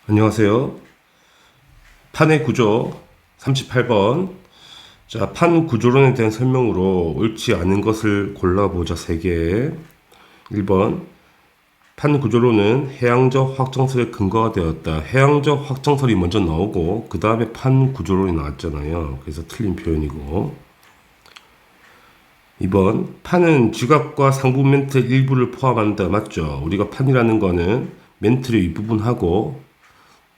안녕하세요. 판의 구조 38번. 자, 판 구조론에 대한 설명으로 옳지 않은 것을 골라보자 3개. 1번. 판 구조론은 해양적 확정설의 근거가 되었다. 해양적 확정설이 먼저 나오고 그 다음에 판 구조론이 나왔잖아요. 그래서 틀린 표현이고. 2번. 판은 지각과 상부 멘트 일부를 포함한다. 맞죠? 우리가 판이라는 거는 멘트의 윗부분하고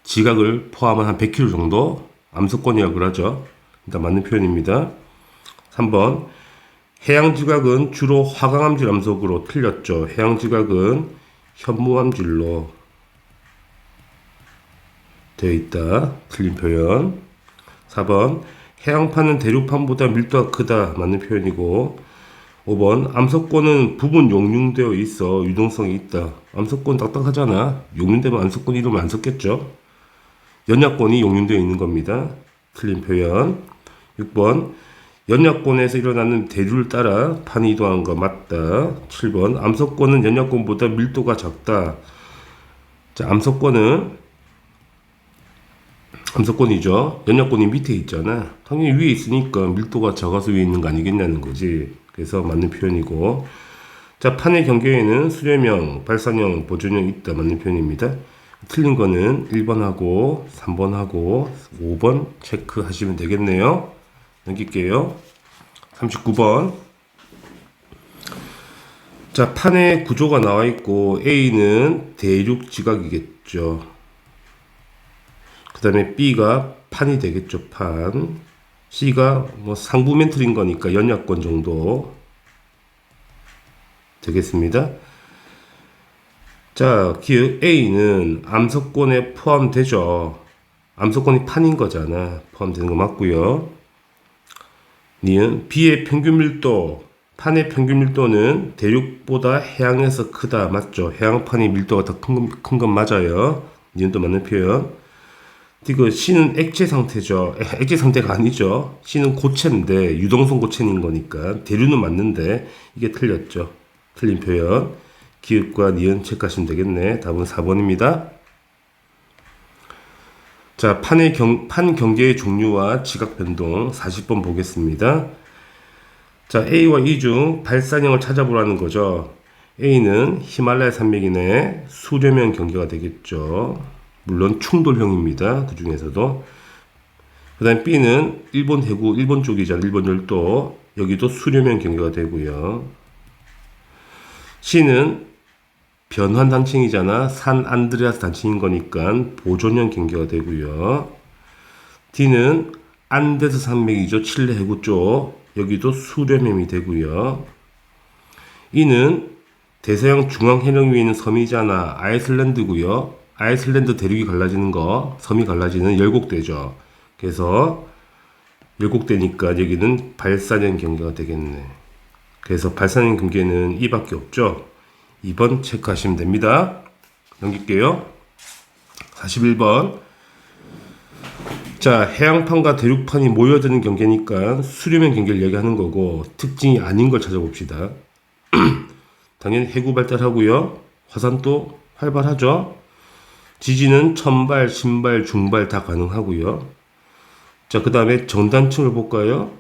지각을 포함한 한 100km 정도 암석권이라고 그러죠. 일단 맞는 표현입니다. 3번. 해양지각은 주로 화강암질 암석으로 틀렸죠. 해양지각은 현무암질로 되어 있다. 틀린 표현. 4번. 해양판은 대륙판보다 밀도가 크다. 맞는 표현이고. 5번. 암석권은 부분 용융되어 있어 유동성이 있다. 암석권 딱딱하잖아. 용융되면 암석권 이름을 안 썼겠죠. 연약권이 용융되어 있는 겁니다. 틀린 표현. 6번. 연약권에서 일어나는 대류를 따라 판이 이동한 거 맞다. 7번. 암석권은 연약권보다 밀도가 작다. 자, 암석권이죠. 연약권이 밑에 있잖아. 당연히 위에 있으니까 밀도가 작아서 위에 있는 거 아니겠냐는 거지. 그래서 맞는 표현이고. 자, 판의 경계에는 수렴형, 발산형, 보존형 있다. 맞는 표현입니다. 틀린 거는 1번하고 3번하고 5번 체크하시면 되겠네요. 넘길게요. 39번. 자, 판의 구조가 나와 있고 A는 대륙 지각이겠죠. 그 다음에 B가 판이 되겠죠. 판. C가 뭐 상부 멘틀인 거니까 연약권 정도 되겠습니다. 자, 기억 A는 암석권에 포함되죠. 암석권이 판인 거잖아. 포함되는 거 맞고요. 니은 B의 평균 밀도, 판의 평균 밀도는 대륙보다 해양에서 크다. 맞죠? 해양판의 밀도가 더 큰 건 맞아요. 니은도 맞는 표현. 디귿 C는 액체 상태죠. 액체 상태가 아니죠. C는 고체인데 유동성 고체인 거니까 대류는 맞는데 이게 틀렸죠. 틀린 표현. 기읍과 니은 체크하시면 되겠네. 답은 4번입니다. 자, 판 경계의 종류와 지각 변동 40번 보겠습니다. 자, A와 E 중 발산형을 찾아보라는 거죠. A는 히말라야 산맥이네 수렴형 경계가 되겠죠. 물론 충돌형입니다. 그 중에서도. 그 다음 B는 일본 해구, 일본 쪽이잖아. 일본 열도. 여기도 수렴형 경계가 되고요. C는 변환 단층이잖아. 산 안드레아스 단층인 거니까 보존형 경계가 되고요. D는 안데스 산맥이죠. 칠레 해구 쪽. 여기도 수렴형이 되고요. E는 대서양 중앙 해령 위에 있는 섬이잖아. 아이슬란드고요. 아이슬란드 대륙이 갈라지는 거, 섬이 갈라지는 열곡대죠. 그래서 열곡대니까 여기는 발산형 경계가 되겠네. 그래서 발산형 경계는 이밖에 없죠. 2번 체크하시면 됩니다. 넘길게요. 41번. 자, 해양판과 대륙판이 모여드는 경계니까 수렴형 경계를 얘기하는 거고 특징이 아닌 걸 찾아봅시다. 당연히 해구 발달하고요. 화산도 활발하죠. 지진은 천발, 신발, 중발 다 가능하고요. 자, 그 다음에 정단층을 볼까요?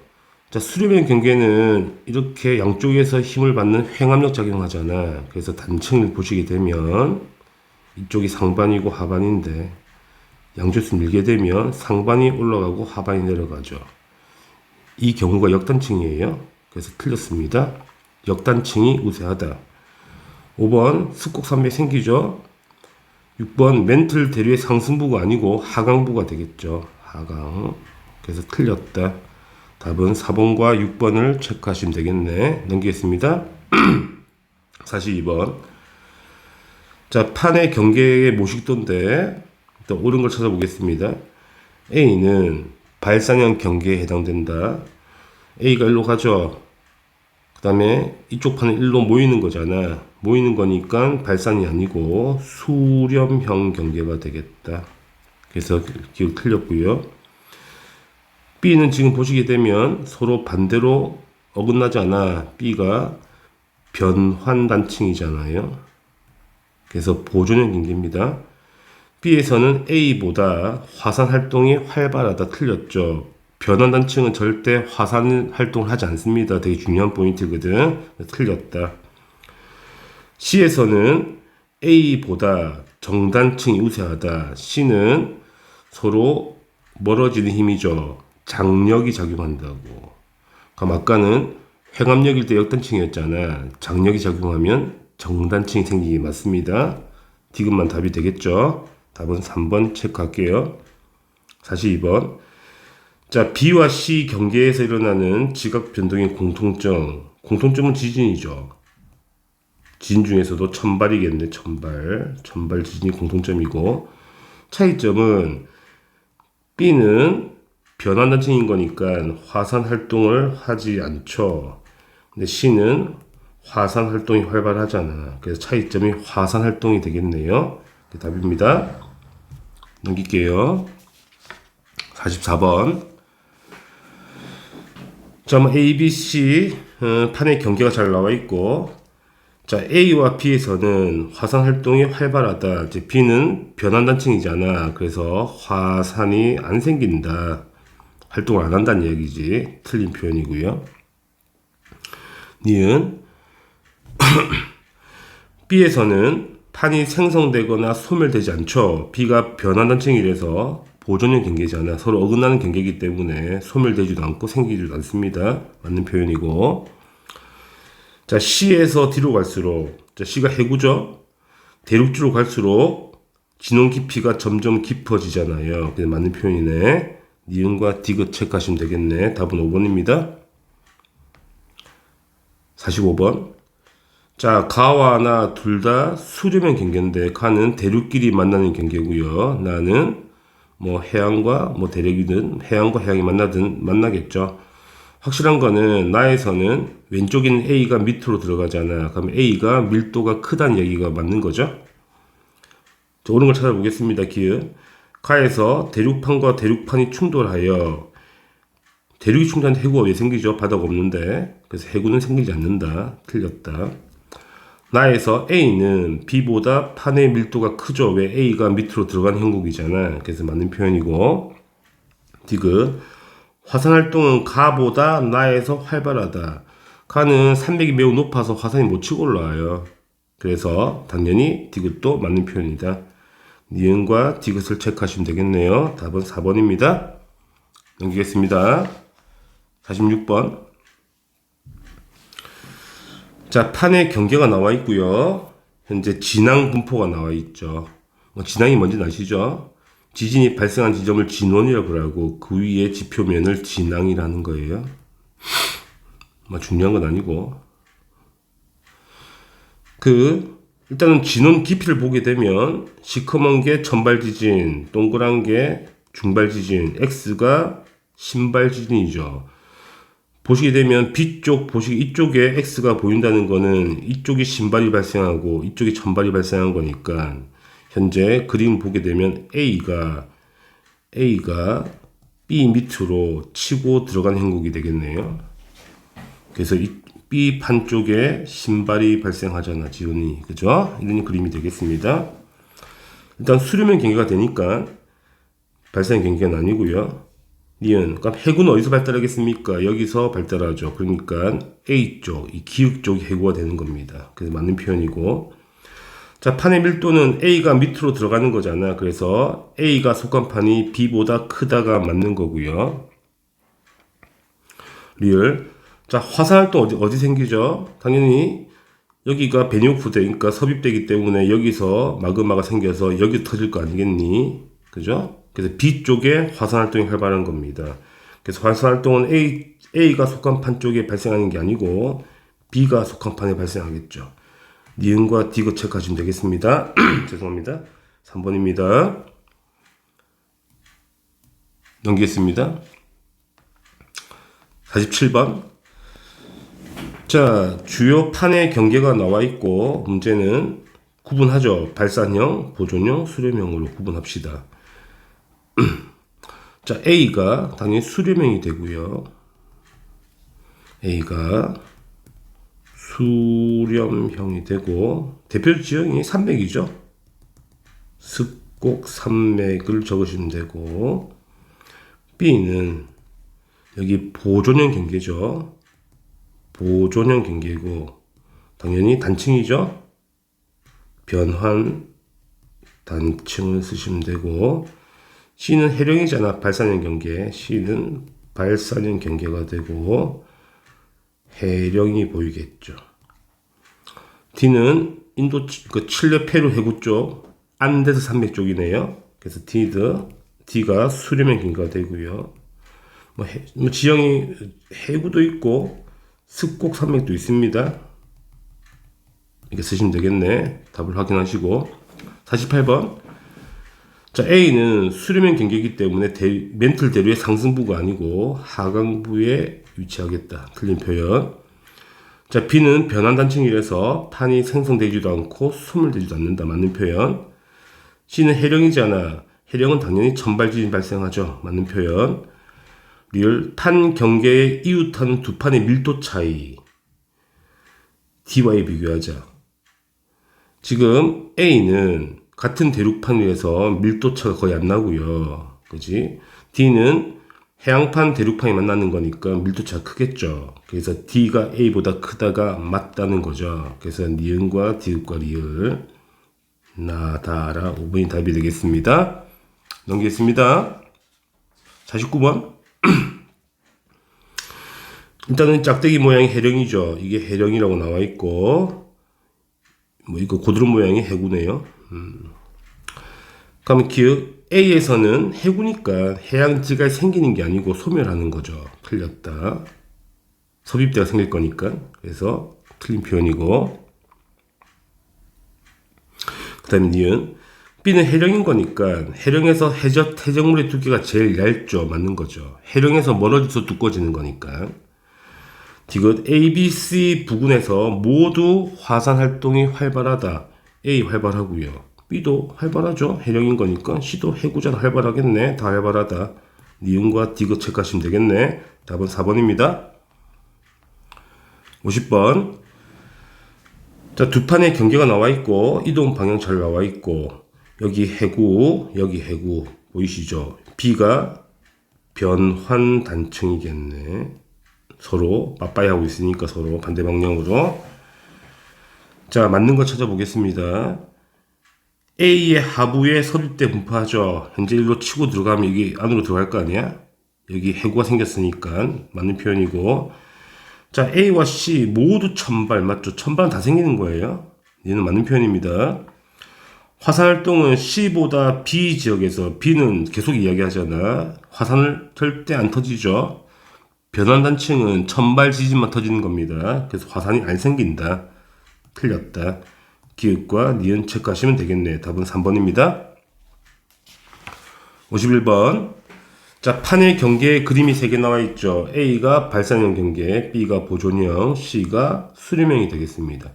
자, 수렴형 경계는 이렇게 양쪽에서 힘을 받는 횡압력 작용하잖아. 그래서 단층을 보시게 되면 이쪽이 상반이고 하반인데 양쪽에서 밀게 되면 상반이 올라가고 하반이 내려가죠. 이 경우가 역단층이에요. 그래서 틀렸습니다. 역단층이 우세하다. 5번 습곡산맥 생기죠. 6번 멘틀 대류의 상승부가 아니고 하강부가 되겠죠. 하강. 그래서 틀렸다. 답은 4번과 6번을 체크하시면 되겠네. 넘기겠습니다. 42번. 자, 판의 경계의 모식도인데 일단 옳은 걸 찾아보겠습니다. A는 발산형 경계에 해당된다. A가 일로 가죠. 그 다음에 이쪽 판은 일로 모이는 거잖아. 모이는 거니까 발산이 아니고 수렴형 경계가 되겠다. 그래서 기억 틀렸고요. B는 지금 보시게 되면 서로 반대로 어긋나지 않아. B가 변환단층이잖아요. 그래서 보존형 경계입니다. B에서는 A보다 화산 활동이 활발하다 틀렸죠. 변환단층은 절대 화산 활동을 하지 않습니다. 되게 중요한 포인트거든. 틀렸다. C에서는 A보다 정단층이 우세하다. C는 서로 멀어지는 힘이죠. 장력이 작용한다고. 그럼 아까는 회감력일 때 역단층이었잖아. 장력이 작용하면 정단층이 생기기 맞습니다. 디귿만 답이 되겠죠. 답은 3번 체크할게요. 42번. 자, B와 C 경계에서 일어나는 지각 변동의 공통점. 공통점은 지진이죠. 지진 중에서도 천발이겠네. 천발 지진이 공통점이고, 차이점은 B는 변환단층인 거니까 화산 활동을 하지 않죠. 근데 C는 화산 활동이 활발하잖아. 그래서 차이점이 화산 활동이 되겠네요. 답입니다. 넘길게요. 44번. 자, A, B, C 판의 경계가 잘 나와 있고, 자, A와 B에서는 화산 활동이 활발하다. 이제 B는 변환단층이잖아. 그래서 화산이 안 생긴다. 활동을 안 한다는 얘기지. 틀린 표현이고요. 니은 B에서는 판이 생성되거나 소멸되지 않죠. B가 변환단층이라서 보존형 경계잖아. 서로 어긋나는 경계이기 때문에 소멸되지도 않고 생기지도 않습니다. 맞는 표현이고. 자, C에서 뒤로 갈수록, 자, C가 해구죠. 대륙주로 갈수록 진원 깊이가 점점 깊어지잖아요. 그래서 맞는 표현이네. 니은과 디귿 체크하시면 되겠네. 답은 5번입니다. 45번. 자, 가와 나 둘 다 수렴형 경계인데, 가는 대륙끼리 만나는 경계고요. 나는 뭐 해안과 뭐 대륙이든 해안과 해양이 만나겠죠. 확실한 거는 나에서는 왼쪽에 있는 A가 밑으로 들어가잖아. 그럼 A가 밀도가 크다는 얘기가 맞는 거죠. 자, 옳은 걸 찾아보겠습니다. 기은. 가에서 대륙판과 대륙판이 충돌하여 대륙이 충돌하는데 해구가 왜 생기죠? 바다가 없는데. 그래서 해구는 생기지 않는다. 틀렸다. 나에서 A는 B보다 판의 밀도가 크죠. 왜 A가 밑으로 들어가는 형국이잖아. 그래서 맞는 표현이고. 디귿. 화산 활동은 가보다 나에서 활발하다. 가는 산맥이 매우 높아서 화산이 못 치고 올라와요. 그래서 당연히 디귿도 맞는 표현이다. 니은과 디귿을 체크하시면 되겠네요. 답은 4번입니다. 넘기겠습니다. 46번. 자, 판에 경계가 나와 있고요. 현재 진앙 분포가 나와 있죠. 진앙이 뭔지 아시죠? 지진이 발생한 지점을 진원이라고 하고 그 위에 지표면을 진앙이라는 거예요. 중요한 건 아니고. 일단은 진원 깊이를 보게 되면 시커먼 게 천발 지진, 동그란 게 중발 지진, X가 신발 지진이죠. 보시게 되면 B쪽 이쪽에 X가 보인다는 거는 이쪽이 신발이 발생하고 이쪽이 천발이 발생한 거니까 현재 그림 보게 되면 A가 B 밑으로 치고 들어간 형국이 되겠네요. 그래서 이 B 판 쪽에 신발이 발생하잖아, 지연이. 그죠? 이런 그림이 되겠습니다. 일단 수렴형 경계가 되니까 발생 경계는 아니고요. 니은. 그럼 해구는 어디서 발달하겠습니까? 여기서 발달하죠. 그러니까 A 쪽, 이 기역 쪽이 해구가 되는 겁니다. 그래서 맞는 표현이고. 자, 판의 밀도는 A가 밑으로 들어가는 거잖아. 그래서 A가 속한 판이 B보다 크다가 맞는 거고요. 리을. 자, 화산활동 어디 생기죠? 당연히 여기가 베니오프대, 그러니까 섭입되기 때문에 여기서 마그마가 생겨서 여기 터질 거 아니겠니? 그죠? 그래서 B 쪽에 화산활동이 활발한 겁니다. 그래서 화산활동은 A가 속한 판 쪽에 발생하는 게 아니고 B가 속한 판에 발생하겠죠. 니은과 디귿 체크하시면 되겠습니다. 죄송합니다. 3번입니다. 넘기겠습니다. 47번. 자, 주요 판의 경계가 나와 있고 문제는 구분하죠. 발산형, 보존형, 수렴형으로 구분합시다. 자, A가 당연히 수렴형이 되고요. A가 수렴형이 되고 대표 지형이 산맥이죠. 꼭 산맥을 적으시면 되고, B는 여기 보존형 경계죠. 보존형 경계고, 당연히 단층이죠. 변환 단층을 쓰시면 되고, C는 해령이잖아. 발산형 경계. C는 발산형 경계가 되고, 해령이 보이겠죠. D는 인도 칠레 페루 해구 쪽, 안데스 산맥 쪽이네요. 그래서 D가 수렴형 경계가 되고요. 뭐 지형이 해구도 있고 습곡 산맥도 있습니다. 이렇게 쓰시면 되겠네. 답을 확인하시고 48번. 자, A는 수렴형 경계이기 때문에 멘틀 대류의 상승부가 아니고 하강부에 위치하겠다. 틀린 표현. 자, B는 변환 단층이라서 판이 생성되지도 않고 소멸되지도 않는다. 맞는 표현. C는 해령이잖아. 해령은 당연히 천발 지진 발생하죠. 맞는 표현. 리을 판 경계에 이웃하는 두 판의 밀도 차이. D와의 비교하자. 지금 A는 같은 대륙판이라서 밀도차가 거의 안 나고요. 그지? D는 해양판 대륙판이 만나는 거니까 밀도차가 크겠죠. 그래서 D가 A보다 크다가 맞다는 거죠. 그래서 니은과 디귿과 리을 나다라 5번이 답이 되겠습니다. 넘기겠습니다. 49번. 일단은 짝대기 모양이 해령이죠. 이게 해령이라고 나와 있고, 뭐 이거 고드름 모양이 해구네요. 그러면 기억 A에서는 해구니까 해양지가 생기는 게 아니고 소멸하는 거죠. 틀렸다. 섭입대가 생길 거니까. 그래서 틀린 표현이고. 그 다음에 니은 B는 해령인 거니까 해령에서 해적물의 두께가 제일 얇죠. 맞는 거죠. 해령에서 멀어져서 두꺼워지는 거니까. 디귿 A, B, C 부근에서 모두 화산 활동이 활발하다. A 활발하고요. B도 활발하죠. 해령인 거니까. C도 해구잖아. 활발하겠네. 다 활발하다. 니은과 디귿 체크하시면 되겠네. 답은 4번입니다. 50번. 자, 두 판의 경계가 나와 있고 이동 방향 잘 나와 있고 여기 해구, 여기 해구 보이시죠? B가 변환 단층이겠네. 서로 맞바이 하고 있으니까 서로 반대 방향으로. 자, 맞는 거 찾아보겠습니다. A의 하부에 섭입대 분포하죠. 현재 일로 치고 들어가면 이게 안으로 들어갈 거 아니야? 여기 해구가 생겼으니까 맞는 표현이고. 자, A와 C 모두 천발 맞죠? 천발은 다 생기는 거예요. 얘는 맞는 표현입니다. 화산 활동은 C보다 B 지역에서, B는 계속 이야기하잖아. 화산을 절대 안 터지죠. 변환 단층은 천발 지진만 터지는 겁니다. 그래서 화산이 안 생긴다. 틀렸다. 기읍과 니은 체크하시면 되겠네. 답은 3번입니다. 51번. 자, 판의 경계에 그림이 3개 나와 있죠. A가 발산형 경계, B가 보존형, C가 수렴형이 되겠습니다.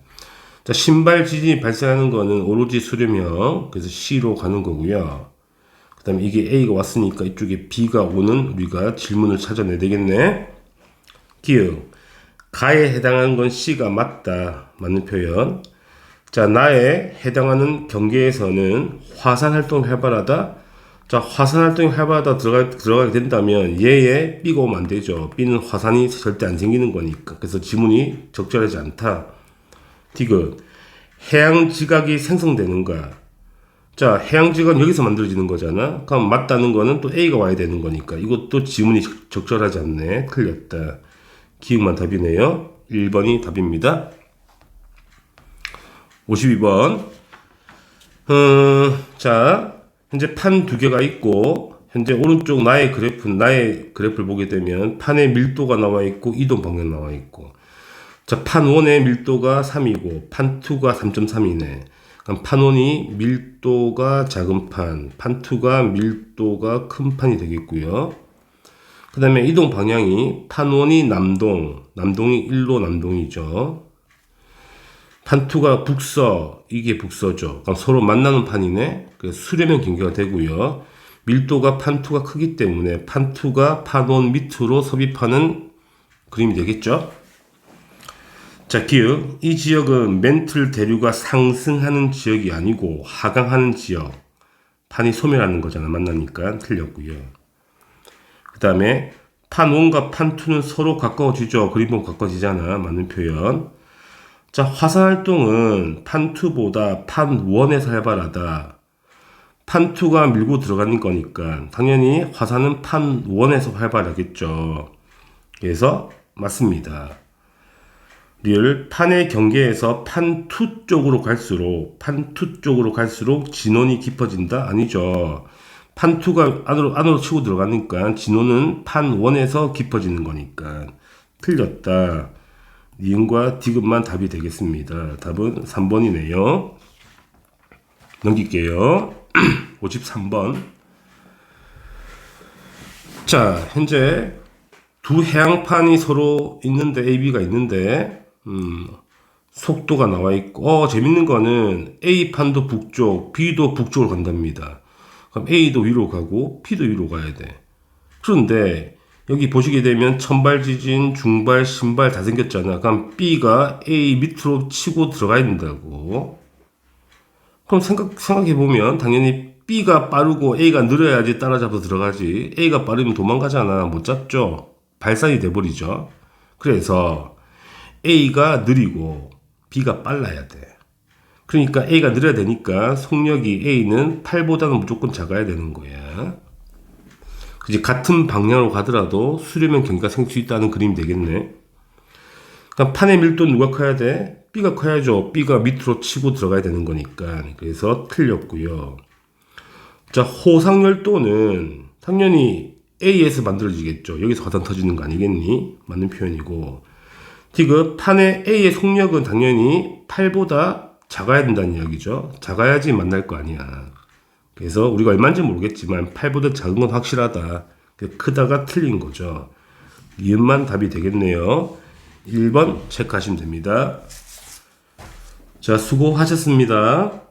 자, 신발 지진이 발생하는 거는 오로지 수렴형, 그래서 C로 가는 거고요. 그 다음에 이게 A가 왔으니까 이쪽에 B가 오는 우리가 질문을 찾아내야 되겠네. 기역. 가에 해당하는 건 C가 맞다. 맞는 표현. 자, 나에 해당하는 경계에서는 화산 활동이 활발하다. 자, 화산 활동이 활발하다 들어가게 된다면 얘에 B가 오면 안 되죠. B는 화산이 절대 안 생기는 거니까. 그래서 지문이 적절하지 않다. 디귿. 해양 지각이 생성되는가. 자, 해양 지각은 여기서 만들어지는 거잖아. 그럼 맞다는 거는 또 A가 와야 되는 거니까 이것도 지문이 적절하지 않네. 틀렸다. 기억만 답이네요. 1번이 답입니다. 52번. 자, 현재 판 두 개가 있고 현재 오른쪽 나의 그래프를 보게 되면 판의 밀도가 나와 있고 이동 방향 나와 있고. 자, 판 1의 밀도가 3이고 판 2가 3.3이네. 그럼 판 1이 밀도가 작은 판, 판 2가 밀도가 큰 판이 되겠고요. 그 다음에 이동 방향이 판 1이 남동이 일로 남동이죠. 판 2가 북서, 이게 북서죠. 그럼 서로 만나는 판이네. 그래서 수렴형 경계가 되고요. 밀도가 판 2가 크기 때문에 판 2가 판 1 밑으로 섭입하는 그림이 되겠죠. 자, 기억. 이 지역은 멘틀 대류가 상승하는 지역이 아니고 하강하는 지역. 판이 소멸하는 거잖아. 만나니까 틀렸고요. 그 다음에 판 1과 판 2는 서로 가까워지죠. 그림 보면 가까워지잖아. 맞는 표현. 자, 화산 활동은 판 2보다 판 1에서 활발하다. 판 2가 밀고 들어가는 거니까 당연히 화산은 판 1에서 활발하겠죠. 그래서 맞습니다. 리을 판의 경계에서 판 2 쪽으로 갈수록 진원이 깊어진다? 아니죠. 판 2가 안으로 치고 들어가니까 진원은 판 1에서 깊어지는 거니까 틀렸다. 니은과 디귿만 답이 되겠습니다. 답은 3번이네요. 넘길게요. 53번. 자, 현재 두 해양판이 서로 있는데, AB가 있는데, 속도가 나와 있고, 재밌는 거는 A판도 북쪽, B도 북쪽으로 간답니다. 그럼 A도 위로 가고, B도 위로 가야 돼. 그런데, 여기 보시게 되면 천발 지진, 중발, 신발 다 생겼잖아. 그럼 B가 A 밑으로 치고 들어가야 된다고. 그럼 생각해보면 당연히 B가 빠르고 A가 느려야지 따라잡아서 들어가지. A가 빠르면 도망가잖아. 못 잡죠. 발산이 돼버리죠. 그래서 A가 느리고 B가 빨라야 돼. 그러니까 A가 느려야 되니까 속력이 A는 8보다는 무조건 작아야 되는 거야. 그지? 같은 방향으로 가더라도 수렴형 경계가 생길 수 있다는 그림이 되겠네. 그럼 판의 밀도는 누가 커야 돼? B가 커야죠. B가 밑으로 치고 들어가야 되는 거니까. 그래서 틀렸고요. 자, 호상열도는 당연히 A에서 만들어지겠죠. 여기서 화산 터지는 거 아니겠니? 맞는 표현이고. 디귿 판의 A의 속력은 당연히 8보다 작아야 된다는 이야기죠. 작아야지 만날 거 아니야. 그래서 우리가 얼마인지 모르겠지만 8보다 작은 건 확실하다. 크다가 틀린 거죠. 이음만 답이 되겠네요. 1번 체크하시면 됩니다. 자, 수고하셨습니다.